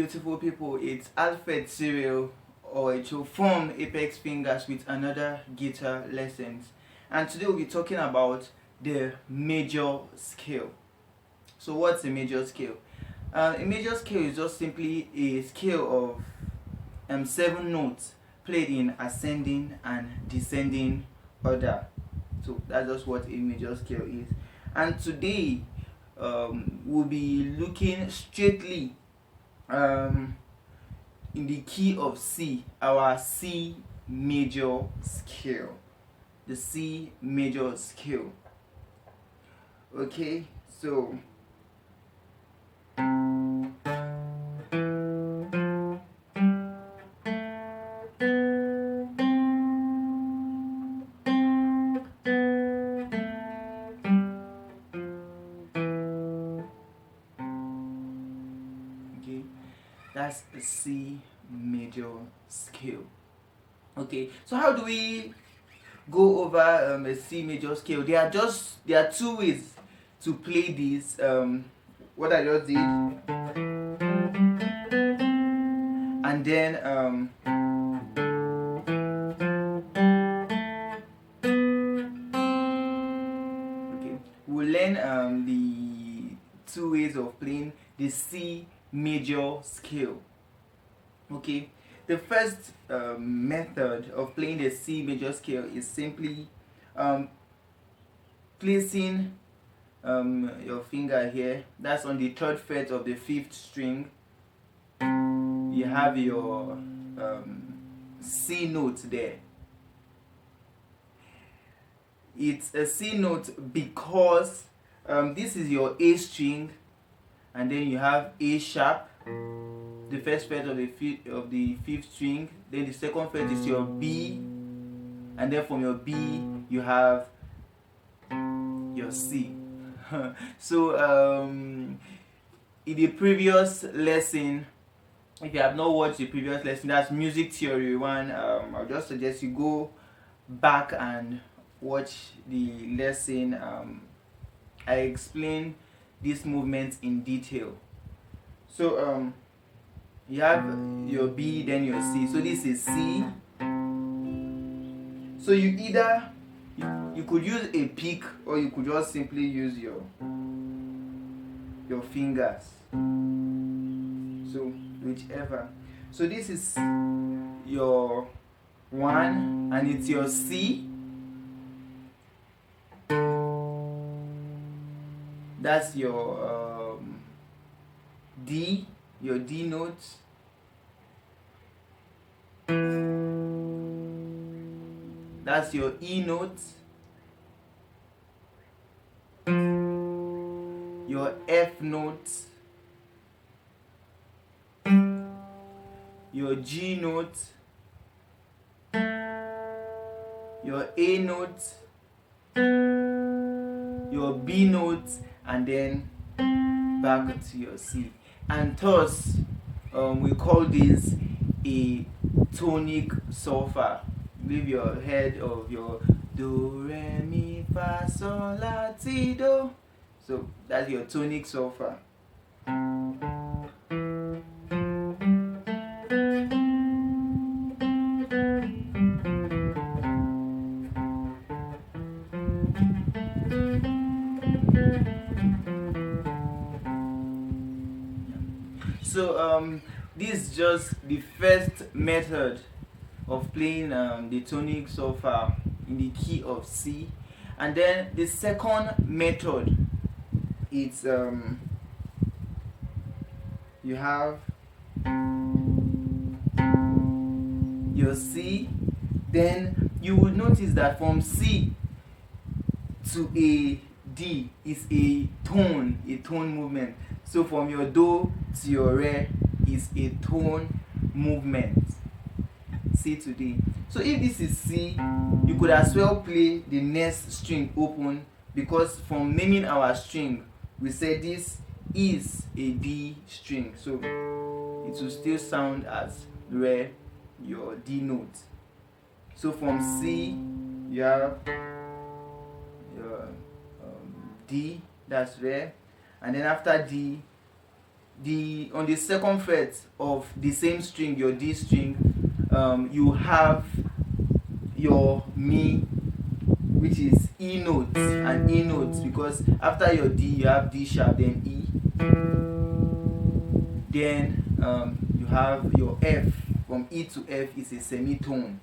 beautiful people, it's Alfred Cyril or from Apex Fingers with another guitar lessons, and today we'll be talking about the major scale. So what's a major scale? A major scale is just simply a scale of 7 notes played in ascending and descending order. So that's just what a major scale is. And today we'll be looking straightly in the key of C, our C major scale. The C major scale. Okay, so that's a C major scale. Okay, so how do we go over a C major scale? There are two ways to play this. What I just did, and then okay, we'll learn the two ways of playing the C major scale. Okay, the first method of playing the C major scale is simply placing your finger here. That's on the 3rd fret of the 5th string. You have your C note there. It's a C note because this is your A string, and then you have A sharp, the 1st fret of the 5th string. Then the 2nd fret is your B, and then from your B you have your C. So in the previous lesson, if you have not watched the previous lesson, that's music theory 1, I'll just suggest you go back and watch the lesson. I explain these movements in detail. So you have your B, then your C. So this is C. So you could use a pick, or you could just simply use your fingers. So whichever. So this is your 1, and it's your C. That's your D, your D note. That's your E note. Your F note. Your G note. Your A note. Your B note, and then back to your C. And thus we call this a tonic solfa. Leave your head of your do, re, mi, fa, sol, la, ti, do. So that's your tonic solfa. So this is just the first method of playing the tonic solfa in the key of C. And then the second method, it's you have your C. Then you will notice that from C to a D is a tone movement. So from your do to your re is a tone movement. C to D. So if this is C, you could as well play the next string open, because from naming our string, we said this is a D string. So it will still sound as re, your D note. So from C, you have your D, that's re, and then after D on the second fret of the same string, your D string, you have your Mi, which is E note and E note, because after your D you have D sharp, then E, then you have your F. From E to F is a semitone.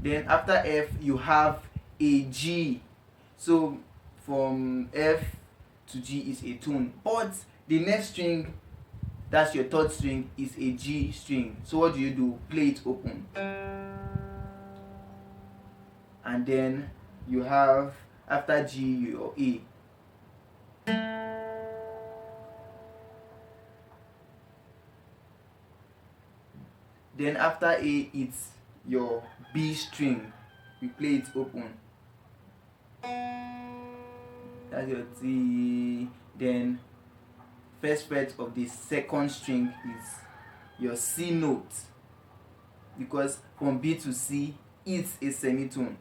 Then after F you have a G. So from F to G is a tone, but the next string, that's your third string, is a G string. So what do? Play it open, and then you have after G your A. Then after A it's your B string. You play it open. That's your D. Then first fret of the second string is your C note, because from B to C it's a semitone.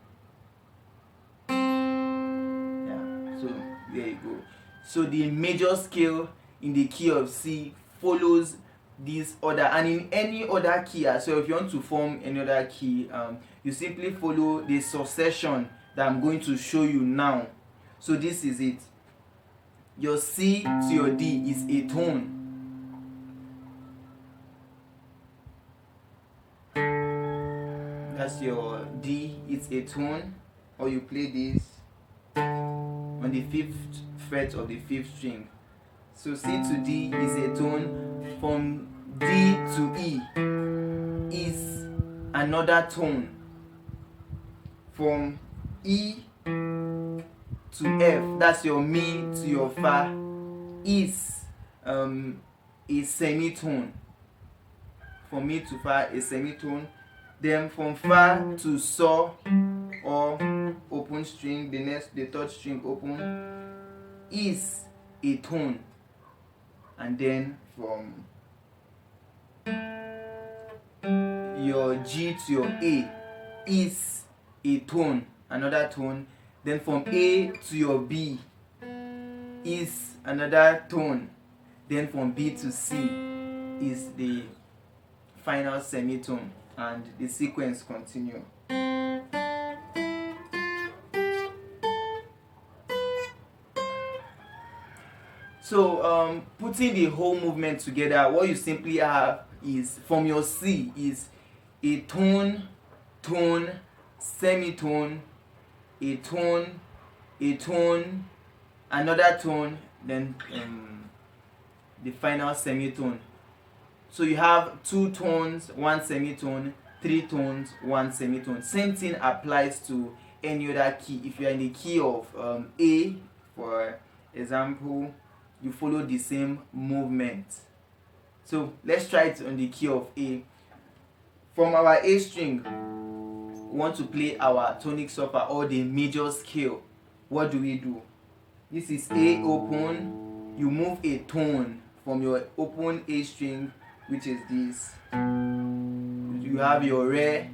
Yeah, so there you go. So the major scale in the key of C follows this order, and in any other key as well. If you want to form any other key, you simply follow the succession that I'm going to show you now. So this is it. Your C to your D is a tone. That's your D, it's a tone. Or you play this on the 5th fret of the 5th string. So C to D is a tone. From D to E is another tone. From E to F, that's your Mi to your Fa, is a semitone. From Mi to Fa, a semitone. Then from Fa to So, or open string, the third string open, is a tone. And then from your G to your A is a tone, another tone. Then from A to your B is another tone. Then from B to C is the final semitone, and the sequence continue. So putting the whole movement together, what you simply have is, from your C is a tone, tone, semitone, a tone, another tone, then the final semitone. So you have 2 tones, 1 semitone, 3 tones, 1 semitone. Same thing applies to any other key. If you are in the key of A, for example, you follow the same movement. So let's try it on the key of A. From our A string, we want to play our tonic surfer, or the major scale. What do? This is A open. You move a tone from your open A string, which is this. You have your Re,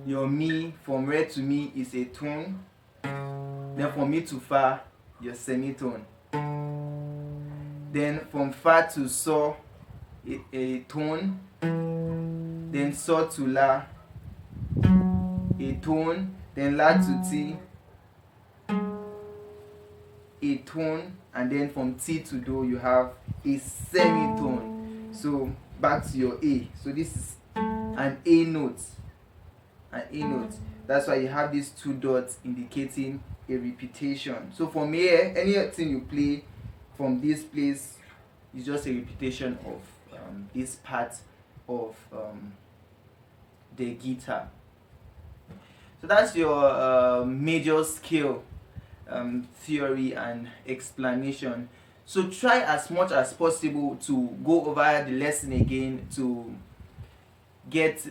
your Mi. From Re to Mi is a tone. Then from Mi to Fa, your semitone. Then from Fa to So, a tone. Then So to La, a tone. Then La to Ti, a tone. And then from Ti to Do, you have a semitone. So back to your A. So this is an A note. An A note. That's why you have these 2 dots indicating a repetition. So from here, anything you play from this place is just a repetition of this part of the guitar. So that's your major scale theory and explanation. So try as much as possible to go over the lesson again, to get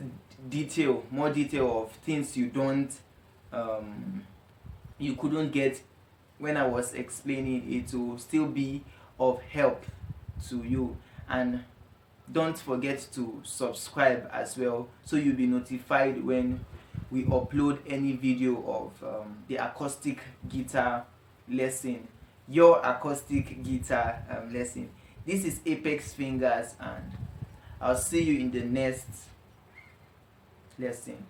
more detail of things you couldn't get when I was explaining it, to still be of help to you. And don't forget to subscribe as well, so you'll be notified when we upload any video of the acoustic guitar lesson, your acoustic guitar lesson. This is Apex Fingers, and I'll see you in the next lesson.